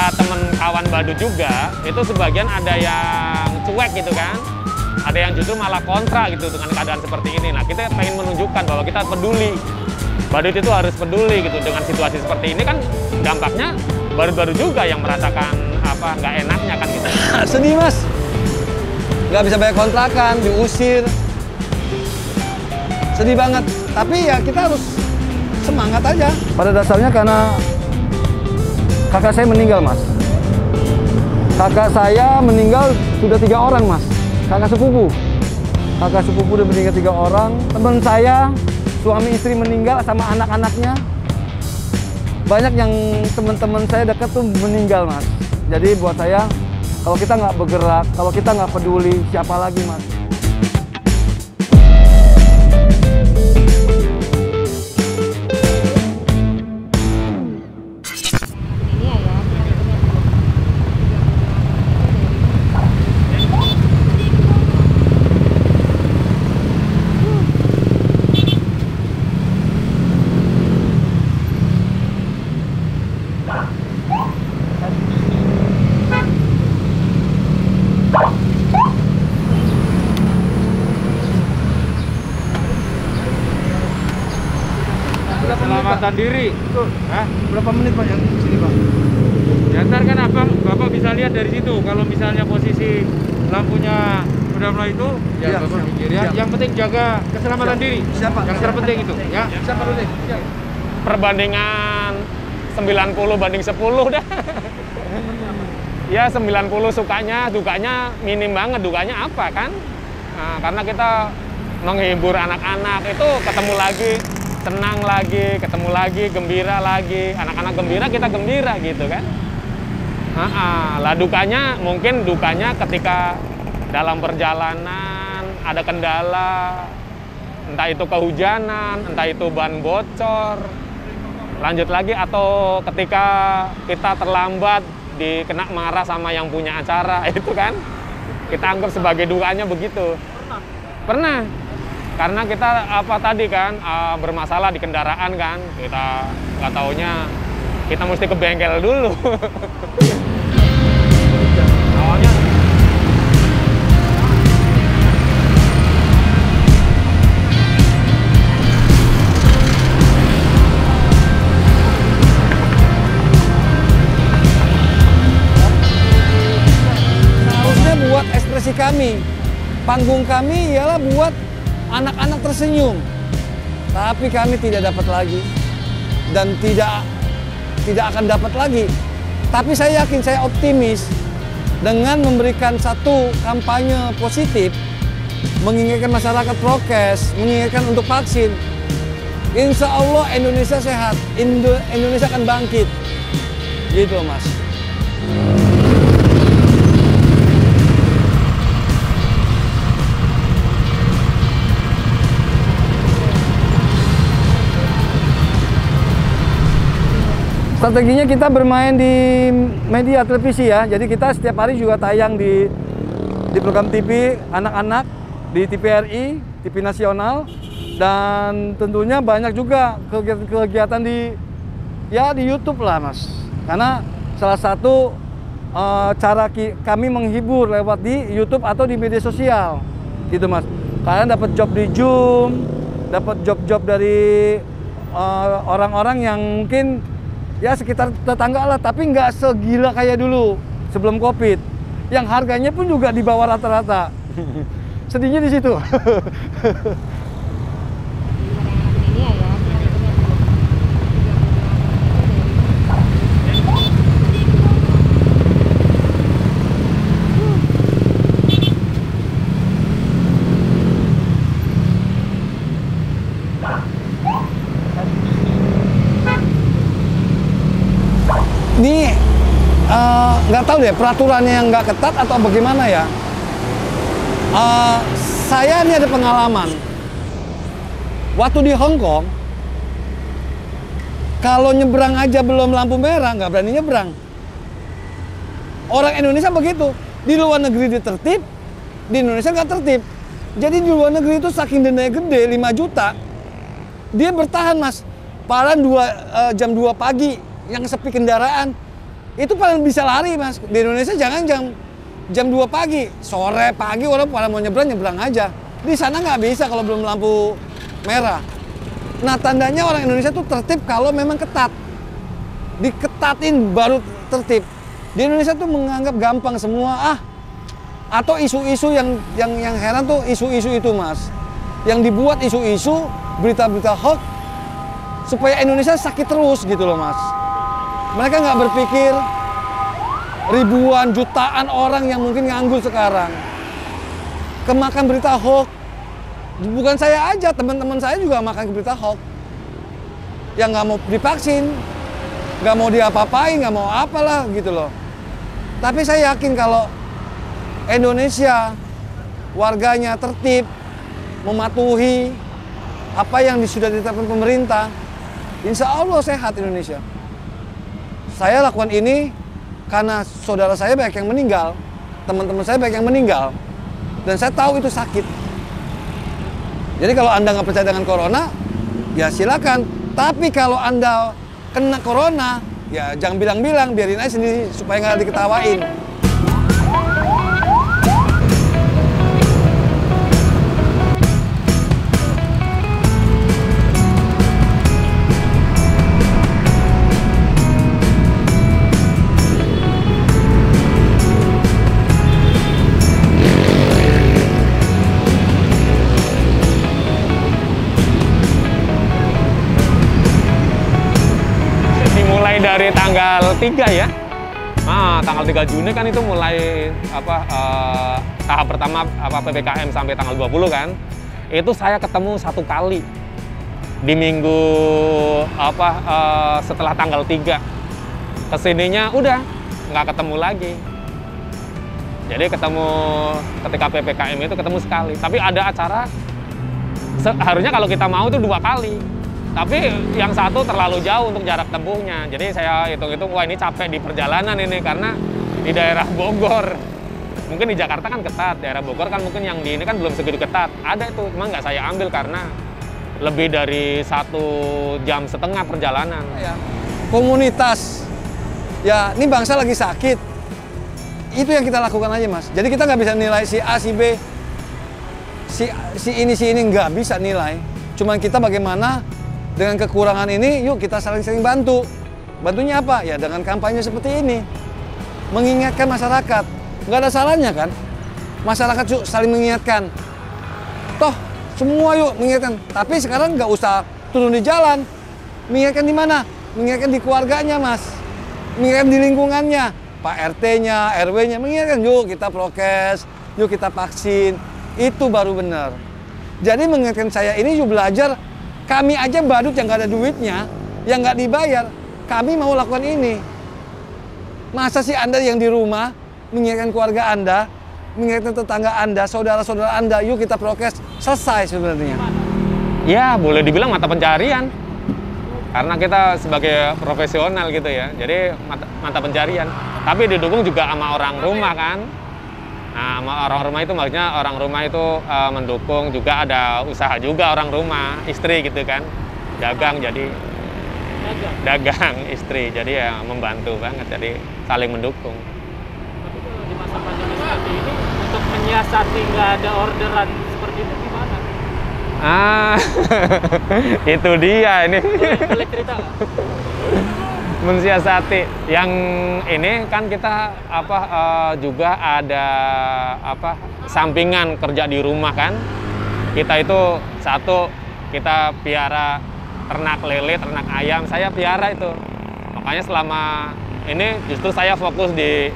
kata temen kawan badut juga, itu sebagian ada yang cuek gitu kan, ada yang justru malah kontra gitu dengan keadaan seperti ini. Nah, kita pengen menunjukkan bahwa kita peduli. Badut itu harus peduli gitu dengan situasi seperti ini kan, dampaknya badut-badut juga yang merasakan apa nggak enaknya kan gitu. Sedih mas, nggak bisa bayar kontrakan, diusir, sedih banget. Tapi ya kita harus semangat aja. Pada dasarnya karena kakak saya meninggal mas. Kakak saya meninggal sudah 3 orang mas, kakak sepupu. Kakak sepupu udah meninggal 3 orang. Teman saya, suami istri meninggal sama anak-anaknya. Banyak yang teman-teman saya dekat tuh meninggal mas. Jadi buat saya, kalau kita nggak bergerak, kalau kita nggak peduli, siapa lagi mas? Penyelamatan diri. Hah? Berapa menit pak yang di sini pak? Ya ntar kan Bapak bisa lihat dari situ. Kalau misalnya posisi lampunya udah mulai itu, ya Bapak pikir ya. Yang penting jaga keselamatan diri. Siapa? Yang terpenting itu, ya. Siapa dulu? Perbandingan 90 banding 10 dah. Ya 90 sukanya, dukanya minim banget. Dukanya apa kan? Nah, karena kita menghibur anak-anak itu ketemu lagi, senang lagi, ketemu lagi, gembira lagi. Anak-anak gembira, kita gembira gitu kan. Lah dukanya, mungkin dukanya ketika dalam perjalanan ada kendala, entah itu kehujanan, entah itu ban bocor, lanjut lagi, atau ketika kita terlambat dikena marah sama yang punya acara, itu kan kita anggap sebagai dukanya begitu. Pernah. Karena kita bermasalah di kendaraan kan, kita nggak taunya kita mesti ke bengkel dulu. Awalnya seharusnya buat ekspresi kami, panggung kami ialah buat anak-anak tersenyum, tapi kami tidak dapat lagi dan tidak akan dapat lagi. Tapi saya yakin, saya optimis dengan memberikan satu kampanye positif, mengingatkan masyarakat prokes, mengingatkan untuk vaksin. Insya Allah Indonesia sehat, Indonesia akan bangkit, gitu mas. Strateginya kita bermain di media televisi ya, jadi kita setiap hari juga tayang di program TV anak-anak, di TVRI, TV nasional, dan tentunya banyak juga kegiatan di YouTube lah mas. Karena salah satu cara kami menghibur lewat di YouTube atau di media sosial, gitu mas. Kalian dapat job di Zoom, dapat job-job dari orang-orang yang mungkin ya sekitar tetangga lah, tapi nggak segila kayak dulu sebelum COVID. Yang harganya pun juga di bawah rata-rata. Sedihnya di situ. Ini nggak tahu deh peraturannya yang nggak ketat atau bagaimana ya. Saya ini ada pengalaman. Waktu di Hong Kong, kalau nyebrang aja belum lampu merah, nggak berani nyebrang. Orang Indonesia begitu. Di luar negeri dia tertib, di Indonesia nggak tertib. Jadi di luar negeri itu saking dendanya gede, 5 juta, dia bertahan mas. Padahal jam 2 pagi, yang sepi kendaraan, itu paling bisa lari Mas. Di Indonesia jangan jam 2 pagi, sore, pagi orang pada mau nyebrang aja. Di sana nggak bisa kalau belum lampu merah. Nah tandanya orang Indonesia tuh tertib kalau memang ketat. Diketatin baru tertib. Di Indonesia tuh menganggap gampang semua atau isu-isu yang heran tuh isu-isu itu Mas. Yang dibuat isu-isu, berita-berita hoax supaya Indonesia sakit terus gitu loh Mas. Mereka nggak berpikir ribuan, jutaan orang yang mungkin nganggur sekarang kemakan berita hoax. Bukan saya aja, teman-teman saya juga makan berita hoax. Yang nggak mau divaksin, nggak mau diapa-apain, nggak mau apalah gitu loh. Tapi saya yakin kalau Indonesia warganya tertib, mematuhi apa yang sudah ditetapkan pemerintah, insya Allah sehat Indonesia. Saya lakukan ini karena saudara saya banyak yang meninggal, teman-teman saya banyak yang meninggal, dan saya tahu itu sakit. Jadi kalau Anda nggak percaya dengan corona, ya silakan. Tapi kalau Anda kena corona, ya jangan bilang-bilang, biarin aja sendiri supaya nggak diketawain. Dari tanggal 3 ya. Nah, tanggal 3 Juni kan itu mulai tahap pertama PPKM sampai tanggal 20 kan. Itu saya ketemu 1 kali di minggu setelah tanggal 3. Kesininya udah nggak ketemu lagi. Jadi ketemu ketika PPKM itu ketemu sekali. Tapi ada acara seharusnya kalau kita mau itu 2 kali. Tapi yang satu terlalu jauh untuk jarak tempuhnya. Jadi saya hitung-hitung, wah ini capek di perjalanan ini karena di daerah Bogor. Mungkin di Jakarta kan ketat, daerah Bogor kan mungkin yang di ini kan belum segitu ketat. Ada itu, cuma nggak saya ambil karena lebih dari 1,5 jam perjalanan. Ya. Komunitas, ya ini bangsa lagi sakit. Itu yang kita lakukan aja Mas. Jadi kita nggak bisa nilai si A, si B, si ini nggak bisa nilai. Cuman kita bagaimana dengan kekurangan ini, yuk kita saling-saling bantu. Bantunya apa? Ya dengan kampanye seperti ini. Mengingatkan masyarakat. Nggak ada salahnya kan? Masyarakat yuk saling mengingatkan. Toh, semua yuk mengingatkan. Tapi sekarang nggak usah turun di jalan. Mengingatkan di mana? Mengingatkan di keluarganya, Mas. Mengingatkan di lingkungannya. Pak RT-nya, RW-nya. Mengingatkan, yuk kita prokes, yuk kita vaksin. Itu baru benar. Jadi mengingatkan saya ini yuk belajar. Kami aja badut yang nggak ada duitnya, yang nggak dibayar, kami mau lakukan ini. Masa sih Anda yang di rumah mengingatkan keluarga Anda, mengingatkan tetangga Anda, saudara-saudara Anda, yuk kita prokes, selesai sebenarnya. Ya, boleh dibilang mata pencarian. Karena kita sebagai profesional gitu ya, jadi mata pencarian. Tapi didukung juga sama orang rumah kan. Nah, sama orang rumah itu maksudnya orang rumah itu mendukung, juga ada usaha juga orang rumah, istri gitu kan, dagang jadi dagang istri, jadi ya membantu banget, jadi saling mendukung. Tapi kalau di masa pandemi seperti ini untuk menyiasati nggak ada orderan seperti itu gimana? Itu dia ini. Boleh cerita nggak? Mensiasati yang ini kan kita juga ada sampingan kerja di rumah kan. Kita itu satu kita piara ternak lele, ternak ayam, saya piara itu. Makanya selama ini justru saya fokus di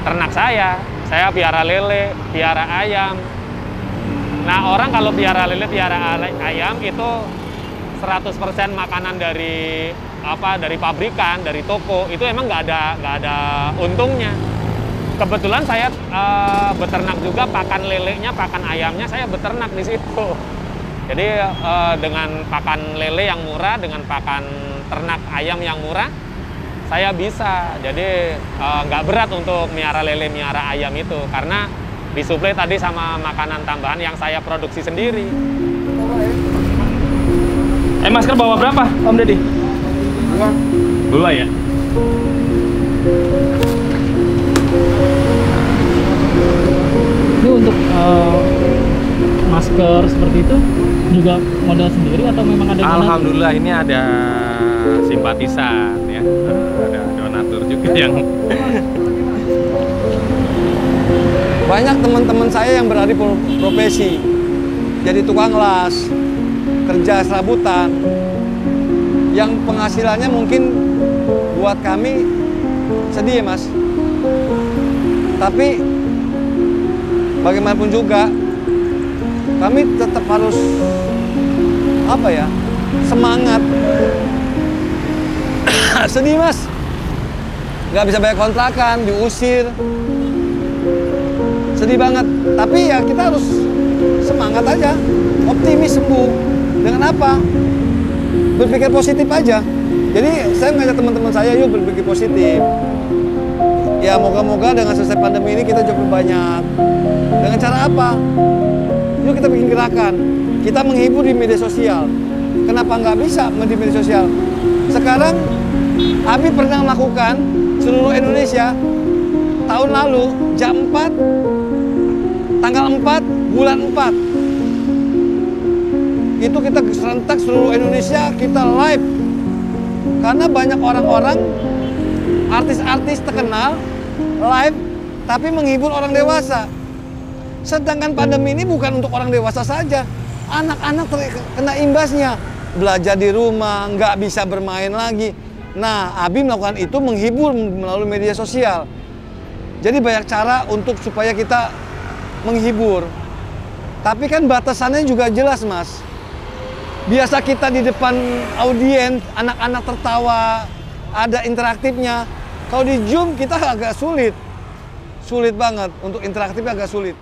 ternak saya piara lele, piara ayam. Nah, orang kalau piara lele, piara ayam itu 100% makanan dari pabrikan, dari toko, itu emang nggak ada untungnya. Kebetulan saya beternak juga, pakan lelenya, pakan ayamnya saya beternak di situ. Jadi dengan pakan lele yang murah, dengan pakan ternak ayam yang murah, saya bisa. Jadi nggak berat untuk miara lele, miara ayam itu, karena disuplai tadi sama makanan tambahan yang saya produksi sendiri. Masker bawa berapa, Om Deddy? 2 ya? masker seperti itu juga modal sendiri atau memang ada donatur? Alhamdulillah ini ada simpatisan ya, ada donatur juga yang Banyak teman-teman saya yang beralih profesi, jadi tukang las, kerja serabutan, yang penghasilannya mungkin buat kami sedih ya Mas. Tapi bagaimanapun juga kami tetap harus semangat. Sedih Mas, nggak bisa bayar kontrakan, diusir, sedih banget. Tapi ya kita harus semangat aja, optimis sembuh. Dengan apa? Berpikir positif aja. Jadi saya mengajak teman-teman saya, yuk berpikir positif. Ya moga-moga dengan selesai pandemi ini kita cukup banyak. Dengan cara apa? Yuk kita bikin gerakan. Kita menghibur di media sosial. Kenapa nggak bisa di media sosial? Sekarang Abi pernah melakukan seluruh Indonesia tahun lalu jam 4, tanggal 4, bulan 4. Itu kita serentak seluruh Indonesia, kita live. Karena banyak orang-orang, artis-artis terkenal, live, tapi menghibur orang dewasa. Sedangkan pandemi ini bukan untuk orang dewasa saja. Anak-anak kena imbasnya. Belajar di rumah, nggak bisa bermain lagi. Nah, Abi melakukan itu menghibur melalui media sosial. Jadi banyak cara untuk supaya kita menghibur. Tapi kan batasannya juga jelas, Mas. Biasa kita di depan audiens, anak-anak tertawa, ada interaktifnya. Kalau di Zoom kita agak sulit. Sulit banget, untuk interaktifnya agak sulit.